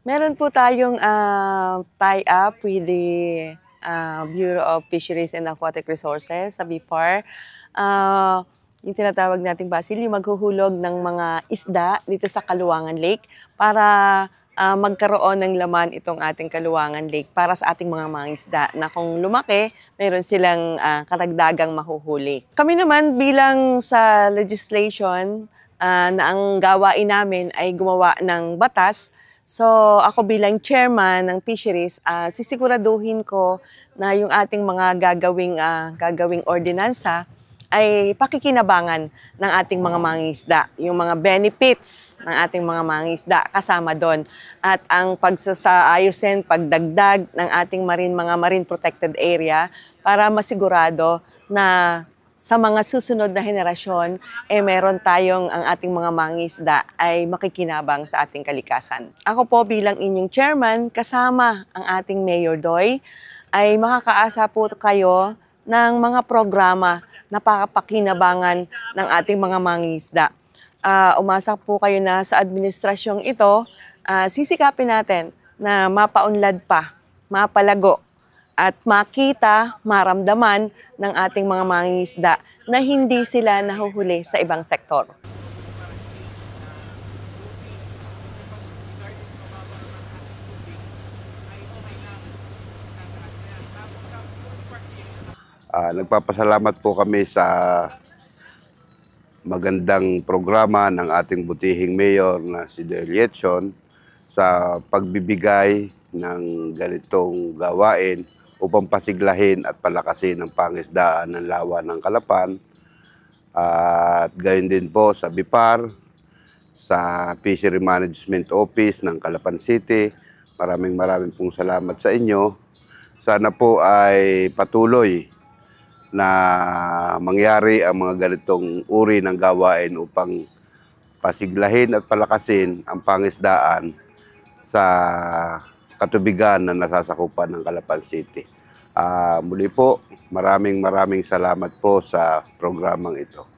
Meron po tayong tie-up with the Bureau of Fisheries and Aquatic Resources sa BIFAR. Yung tinatawag nating basil, yung maghuhulog ng mga isda dito sa Kaluangan Lake para magkaroon ng laman itong ating Kaluangan Lake para sa ating mga mangingisda na kung lumaki, mayroon silang karagdagang mahuhuli. Kami naman bilang sa legislation na ang gawain namin ay gumawa ng batas. So ako bilang chairman ng fisheries, sisiguraduhin ko na yung ating mga gagawing ordinansa ay pakikinabangan ng ating mga mangingisda. Yung mga benefits ng ating mga mangingisda kasama doon. At ang pagsasaayusin, pagdagdag ng ating mga marine protected area para masigurado na sa mga susunod na henerasyon, meron tayong ang ating mga mangingisda ay makikinabang sa ating kalikasan. Ako po bilang inyong chairman, kasama ang ating Mayor Doy, ay makakaasa po kayo ng mga programa na pakakinabangan ng ating mga mangingisda. Umasa po kayo na sa administrasyong ito, sisikapin natin na mapaunlad pa, mapalago, at makita, maramdaman ng ating mga mangingisda na hindi sila nahuhuli sa ibang sektor. Nagpapasalamat po kami sa magandang programa ng ating butihing mayor na si Del Yetson sa pagbibigay ng ganitong gawain upang pasiglahin at palakasin ang pangisdaan ng lawa ng Kalapan. At gayon din po sa BIFAR, sa Fishery Management Office ng Calapan City. Maraming pong salamat sa inyo. Sana po ay patuloy na mangyari ang mga ganitong uri ng gawain upang pasiglahin at palakasin ang pangisdaan sa katubigan na nasasakupan ng Calapan City. Muli po, maraming salamat po sa programang ito.